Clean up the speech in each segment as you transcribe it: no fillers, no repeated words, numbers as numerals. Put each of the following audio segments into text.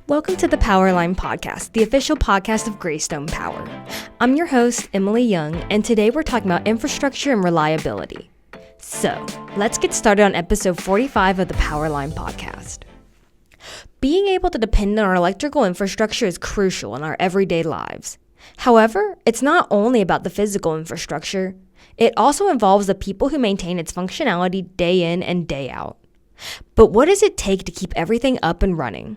Welcome to the Powerline Podcast, the official podcast of GreyStone Power. I'm your host, Emily Young, and today we're talking about infrastructure and reliability. So, let's get started on episode 45 of the Powerline Podcast. Being able to depend on our electrical infrastructure is crucial in our everyday lives. However, it's not only about the physical infrastructure. It also involves the people who maintain its functionality day in and day out. But what does it take to keep everything up and running?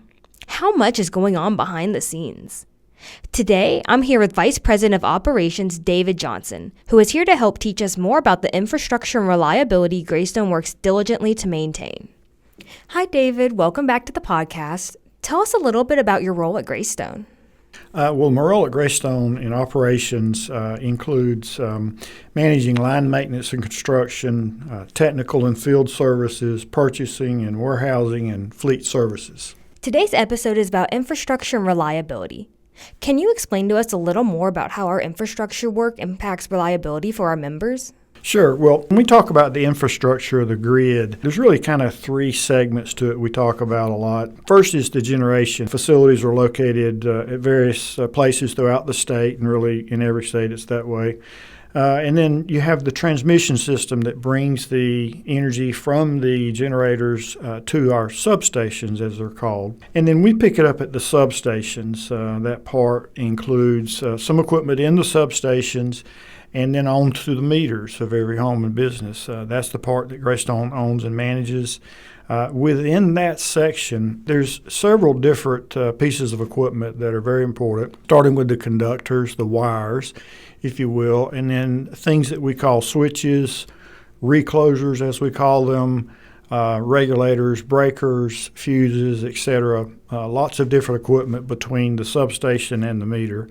How much is going on behind the scenes? Today, I'm here with Vice President of Operations, David Johnson, who is here to help teach us more about the infrastructure and reliability GreyStone works diligently to maintain. Hi, David. Welcome back to the podcast. Tell us a little bit about your role at GreyStone. My role at GreyStone in operations includes managing line maintenance and construction, technical and field services, purchasing and warehousing, and fleet services. Today's episode is about infrastructure and reliability. Can you explain to us a little more about how our infrastructure work impacts reliability for our members? Sure. Well, when we talk about the infrastructure of the grid, there's really kind of three segments to it we talk about a lot. First is the generation. Facilities are located at various places throughout the state, and really in every state it's that way. And then you have the transmission system that brings the energy from the generators to our substations, as they're called. And then we pick it up at the substations. That part includes some equipment in the substations and then on to the meters of every home and business. That's the part that GreyStone owns and manages. Within that section, there's several different pieces of equipment that are very important, starting with the conductors, the wires, if you will, and then things that we call switches, reclosers as we call them, regulators, breakers, fuses, etc. Lots of different equipment between the substation and the meter.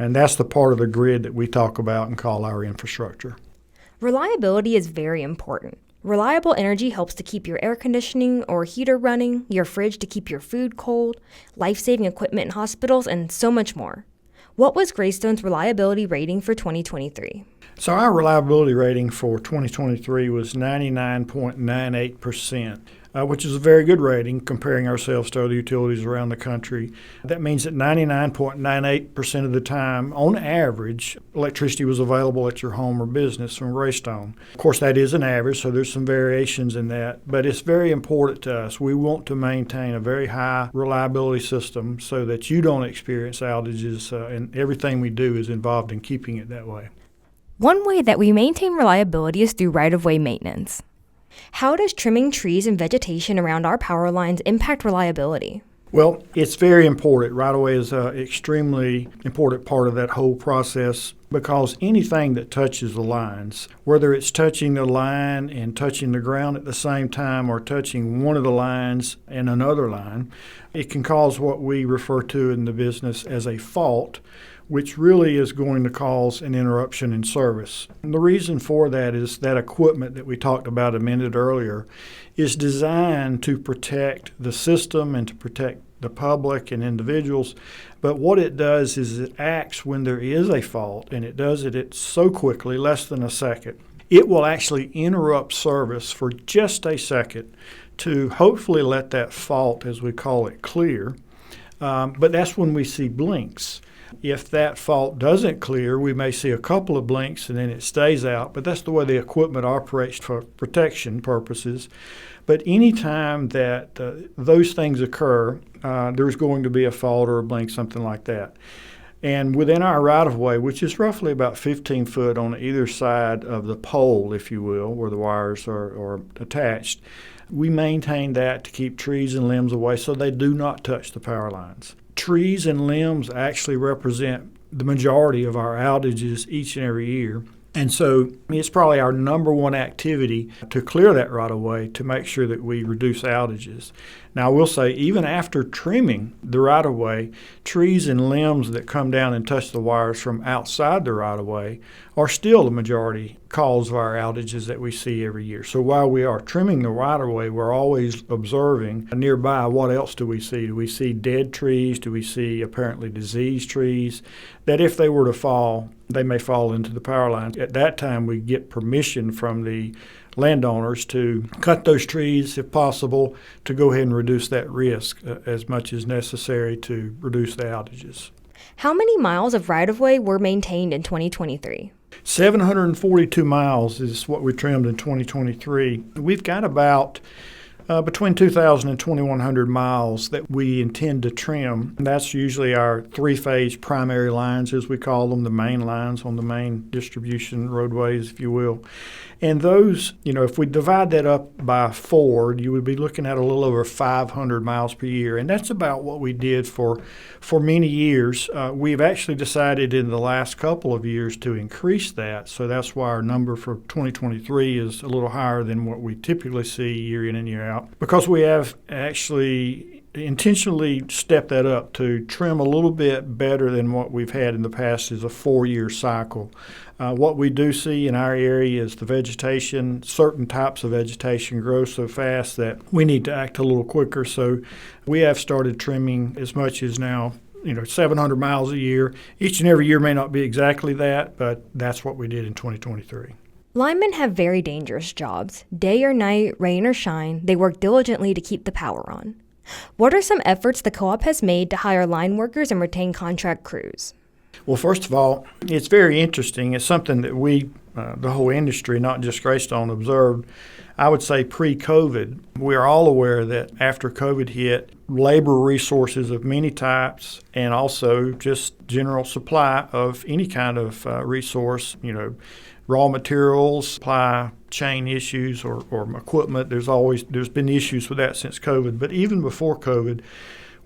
And that's the part of the grid that we talk about and call our infrastructure. Reliability is very important. Reliable energy helps to keep your air conditioning or heater running, your fridge to keep your food cold, life-saving equipment in hospitals, and so much more. What was GreyStone's reliability rating for 2023? So our reliability rating for 2023 was 99.98%. Which is a very good rating comparing ourselves to other utilities around the country. That means that 99.98% of the time, on average, electricity was available at your home or business from GreyStone. Of course, that is an average, so there's some variations in that, but it's very important to us. We want to maintain a very high reliability system so that you don't experience outages, and everything we do is involved in keeping it that way. One way that we maintain reliability is through right-of-way maintenance. How does trimming trees and vegetation around our power lines impact reliability? Well, it's very important. Right-of-way is an extremely important part of that whole process because anything that touches the lines, whether it's touching the line and touching the ground at the same time or touching one of the lines and another line, it can cause what we refer to in the business as a fault, which really is going to cause an interruption in service. And the reason for that is that equipment that we talked about a minute earlier is designed to protect the system and to protect the public and individuals. But what it does is it acts when there is a fault, and it does it so quickly, less than a second. It will actually interrupt service for just a second to hopefully let that fault, as we call it, clear. But that's when we see blinks. If that fault doesn't clear, we may see a couple of blinks and then it stays out, but that's the way the equipment operates for protection purposes. But anytime that those things occur, there's going to be a fault or a blink, something like that. And within our right-of-way, which is roughly about 15 foot on either side of the pole, if you will, where the wires are attached, we maintain that to keep trees and limbs away so they do not touch the power lines. Trees and limbs actually represent the majority of our outages each and every year. And so it's probably our number one activity to clear that right of way to make sure that we reduce outages. Now, I will say, even after trimming the right of way, trees and limbs that come down and touch the wires from outside the right of way are still the majority cause of our outages that we see every year. So while we are trimming the right of way, we're always observing nearby what else do we see? Do we see dead trees? Do we see apparently diseased trees? That if they were to fall, they may fall into the power lines. At that time, we get permission from the landowners to cut those trees if possible to go ahead and reduce that risk as much as necessary to reduce the outages. How many miles of right-of-way were maintained in 2023? 742 miles is what we trimmed in 2023. We've got about between 2,000 and 2,100 miles that we intend to trim. And that's usually our three-phase primary lines, as we call them, the main lines on the main distribution roadways, if you will. And those, if we divide that up by 4, you would be looking at a little over 500 miles per year. And that's about what we did for many years. We've actually decided in the last couple of years to increase that. So that's why our number for 2023 is a little higher than what we typically see year in and year out. Because we have actually intentionally stepped that up to trim a little bit better than what we've had in the past is a 4-year cycle. What we do see in our area is the vegetation, certain types of vegetation grow so fast that we need to act a little quicker. So we have started trimming as much as now, 700 miles a year. Each and every year may not be exactly that, but that's what we did in 2023. Linemen have very dangerous jobs. Day or night, rain or shine, they work diligently to keep the power on. What are some efforts the co-op has made to hire line workers and retain contract crews? Well, first of all, it's very interesting. It's something that we, the whole industry, not just GreyStone, observed, I would say pre-COVID. We are all aware that after COVID hit, labor resources of many types and also just general supply of any kind of resource, raw materials, supply chain issues or equipment. There's been issues with that since COVID. But even before COVID,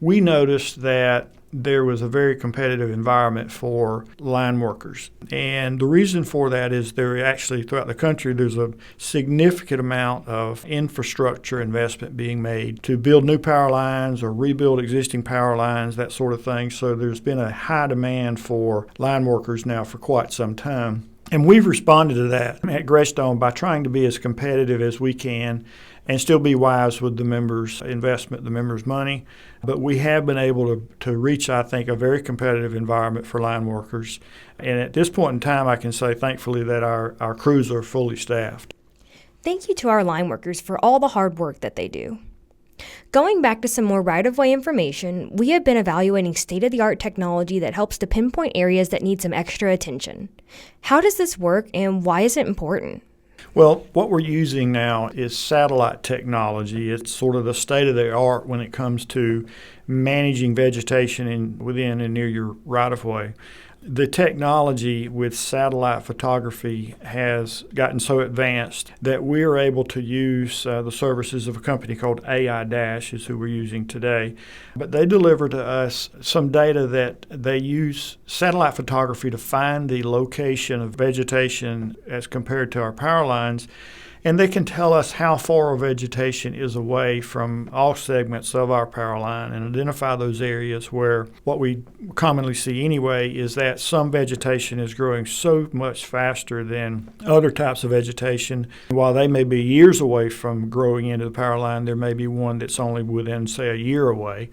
we noticed that there was a very competitive environment for line workers. And the reason for that is there actually throughout the country, there's a significant amount of infrastructure investment being made to build new power lines or rebuild existing power lines, that sort of thing. So there's been a high demand for line workers now for quite some time. And we've responded to that at GreyStone by trying to be as competitive as we can and still be wise with the members' investment, the members' money. But we have been able to reach, I think, a very competitive environment for line workers. And at this point in time, I can say, thankfully, that our crews are fully staffed. Thank you to our line workers for all the hard work that they do. Going back to some more right-of-way information, we have been evaluating state-of-the-art technology that helps to pinpoint areas that need some extra attention. How does this work and why is it important? Well, what we're using now is satellite technology. It's sort of the state-of-the-art when it comes to managing vegetation within and near your right-of-way. The technology with satellite photography has gotten so advanced that we are able to use the services of a company called AI Dash is who we're using today. But they deliver to us some data that they use satellite photography to find the location of vegetation as compared to our power lines. And they can tell us how far our vegetation is away from all segments of our power line and identify those areas where what we commonly see anyway is that some vegetation is growing so much faster than other types of vegetation. While they may be years away from growing into the power line, there may be one that's only within, say, a year away.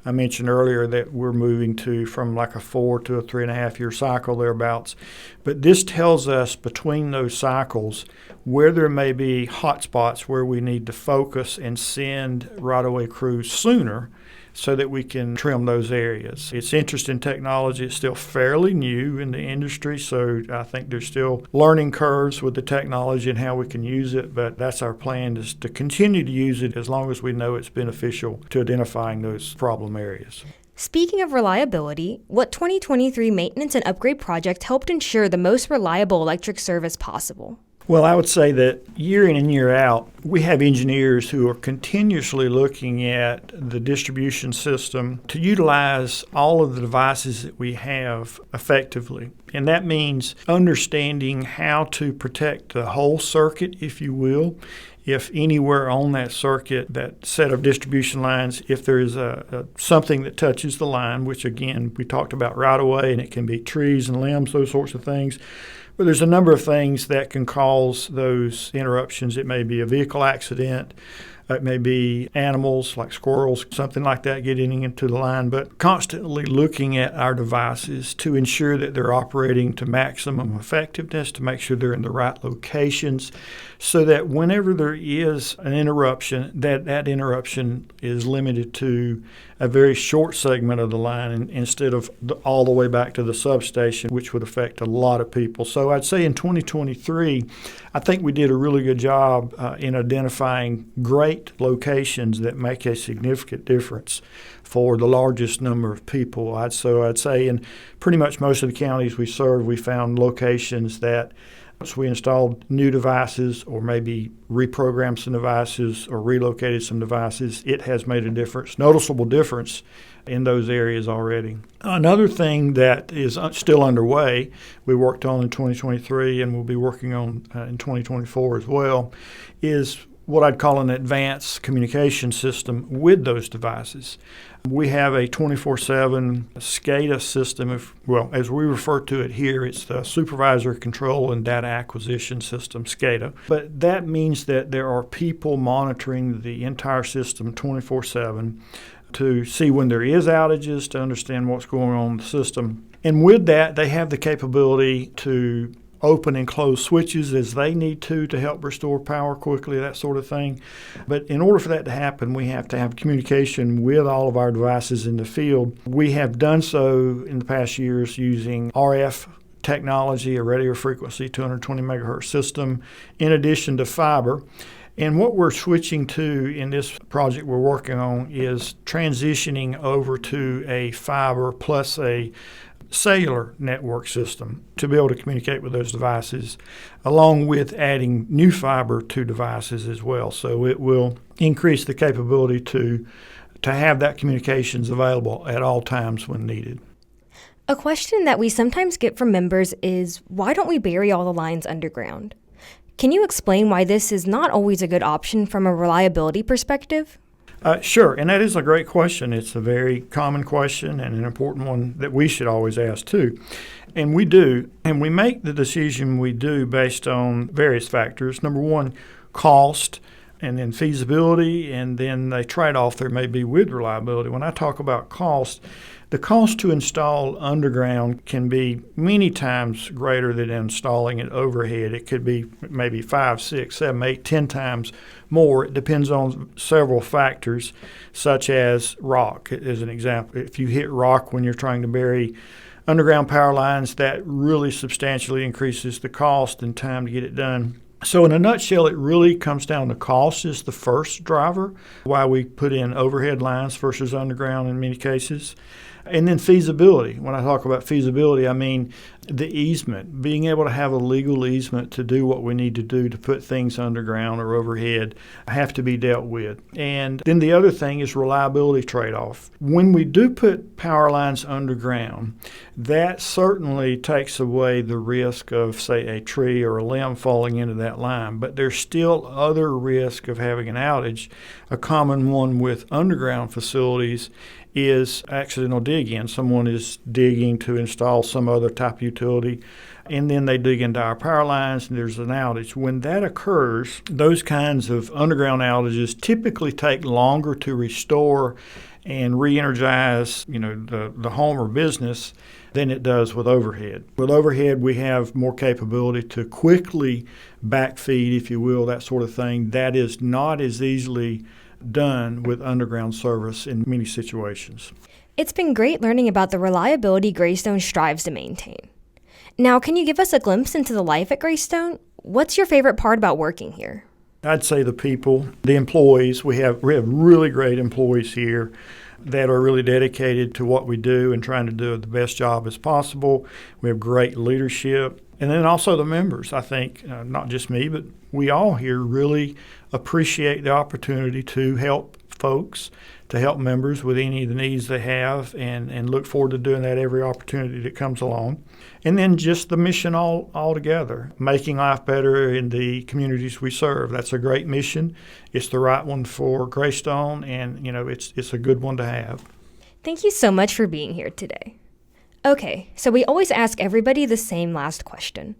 I mentioned earlier that we're moving from like a 4 to a 3.5 year cycle thereabouts. But this tells us between those cycles where there may be hot spots where we need to focus and send right-of-way crews sooner so that we can trim those areas. It's interesting technology. It's still fairly new in the industry, so I think there's still learning curves with the technology and how we can use it, but that's our plan, is to continue to use it as long as we know it's beneficial to identifying those problem areas. Speaking of reliability, what 2023 maintenance and upgrade project helped ensure the most reliable electric service possible? Well, I would say that year in and year out, we have engineers who are continuously looking at the distribution system to utilize all of the devices that we have effectively. And that means understanding how to protect the whole circuit, if you will. If anywhere on that circuit, that set of distribution lines, if there is something that touches the line, which again, we talked about right away, and it can be trees and limbs, those sorts of things. But there's a number of things that can cause those interruptions. It may be a vehicle accident. It may be animals like squirrels, something like that getting into the line, but constantly looking at our devices to ensure that they're operating to maximum effectiveness, to make sure they're in the right locations, so that whenever there is an interruption, that interruption is limited to a very short segment of the line instead of all the way back to the substation, which would affect a lot of people. So I'd say in 2023, I think we did a really good job in identifying great locations that make a significant difference for the largest number of people. I'd say in pretty much most of the counties we serve, we found locations that once we installed new devices or maybe reprogrammed some devices or relocated some devices, it has made a difference, noticeable difference in those areas already. Another thing that is still underway, we worked on in 2023 and we'll be working on in 2024 as well, is what I'd call an advanced communication system with those devices. We have a 24/7 SCADA system, as we refer to it here, it's the Supervisor Control and Data Acquisition System, SCADA. But that means that there are people monitoring the entire system 24/7 to see when there is outages, to understand what's going on in the system. And with that, they have the capability to open and close switches as they need to help restore power quickly, that sort of thing. But in order for that to happen, we have to have communication with all of our devices in the field. We have done so in the past years using RF technology, a radio frequency 220 megahertz system, in addition to fiber. And what we're switching to in this project we're working on is transitioning over to a fiber plus a cellular network system to be able to communicate with those devices, along with adding new fiber to devices as well. So it will increase the capability to have that communications available at all times when needed. A question that we sometimes get from members is, why don't we bury all the lines underground? Can you explain why this is not always a good option from a reliability perspective? Sure, and that is a great question. It's a very common question and an important one that we should always ask too. And we do, and we make the decision we do based on various factors. Number one, cost, and then feasibility, and then a trade-off there may be with reliability. When I talk about cost, the cost to install underground can be many times greater than installing it overhead. It could be maybe 5, 6, 7, 8, 10 times more. It depends on several factors, such as rock, as an example. If you hit rock when you're trying to bury underground power lines, that really substantially increases the cost and time to get it done. So in a nutshell, it really comes down to cost is the first driver, why we put in overhead lines versus underground in many cases. And then feasibility. When I talk about feasibility, I mean the easement, being able to have a legal easement to do what we need to do to put things underground or overhead have to be dealt with. And then the other thing is reliability trade-off. When we do put power lines underground, that certainly takes away the risk of, say, a tree or a limb falling into that line. But there's still other risk of having an outage. A common one with underground facilities is accidental dig-in. Someone is digging to install some other type of utility, and then they dig into our power lines and there's an outage. When that occurs, those kinds of underground outages typically take longer to restore and re-energize, the home or business than it does with overhead. With overhead, we have more capability to quickly backfeed, if you will, that sort of thing. That is not as easily done with underground service in many situations. It's been great learning about the reliability GreyStone strives to maintain. Now, can you give us a glimpse into the life at GreyStone? What's your favorite part about working here? I'd say the people, the employees. We have really great employees here that are really dedicated to what we do and trying to do the best job as possible. We have great leadership. And then also the members. I think not just me, but we all here really appreciate the opportunity to help folks, to help members with any of the needs they have, and look forward to doing that every opportunity that comes along. And then just the mission all together, making life better in the communities we serve. That's a great mission. It's the right one for GreyStone, and it's a good one to have. Thank you so much for being here today. Okay, so we always ask everybody the same last question.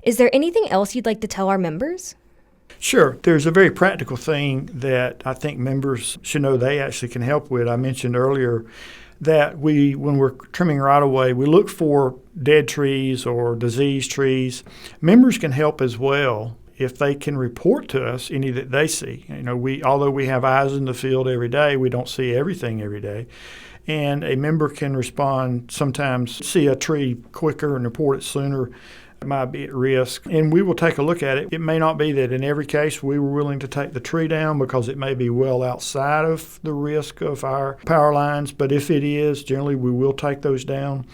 Is there anything else you'd like to tell our members? Sure. There's a very practical thing that I think members should know they actually can help with. I mentioned earlier that when we're trimming right-of-way, we look for dead trees or diseased trees. Members can help as well if they can report to us any that they see. Although we have eyes in the field every day, we don't see everything every day. And a member can respond, sometimes see a tree quicker and report it sooner. It might be at risk, and we will take a look at it. It may not be that in every case we were willing to take the tree down because it may be well outside of the risk of our power lines, but if it is, generally we will take those down,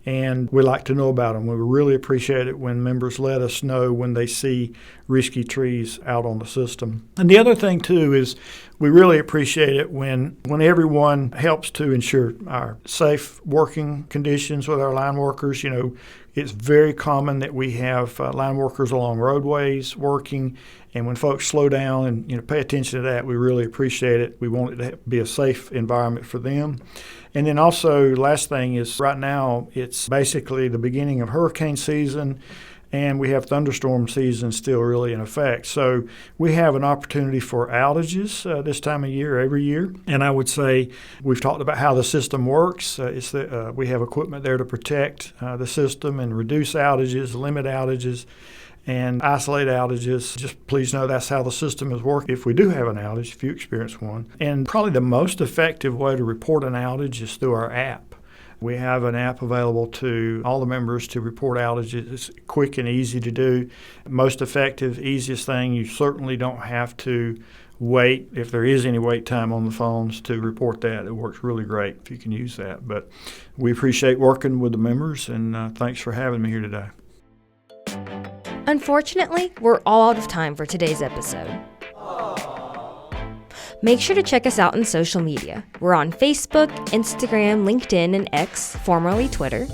and we like to know about them. We really appreciate it when members let us know when they see risky trees out on the system. And the other thing, too, is we really appreciate it when everyone helps to ensure our safe working conditions with our line workers. It's very common that we have line workers along roadways working, and when folks slow down and pay attention to that, we really appreciate it. We want it to be a safe environment for them. And then also, last thing is right now it's basically the beginning of hurricane season, and we have thunderstorm season still really in effect. So we have an opportunity for outages this time of year, every year. And I would say we've talked about how the system works. We have equipment there to protect the system and reduce outages, limit outages, and isolate outages. Just please know that's how the system is working if we do have an outage, if you experience one. And probably the most effective way to report an outage is through our app. We have an app available to all the members to report outages. It's quick and easy to do. Most effective, easiest thing. You certainly don't have to wait, if there is any wait time on the phones, to report that. It works really great if you can use that. But we appreciate working with the members, and thanks for having me here today. Unfortunately, we're all out of time for today's episode. Make sure to check us out on social media. We're on Facebook, Instagram, LinkedIn, and X, formerly Twitter.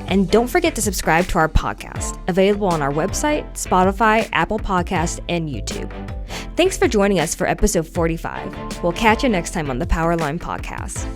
And don't forget to subscribe to our podcast, available on our website, Spotify, Apple Podcasts, and YouTube. Thanks for joining us for episode 45. We'll catch you next time on the Powerline Podcast.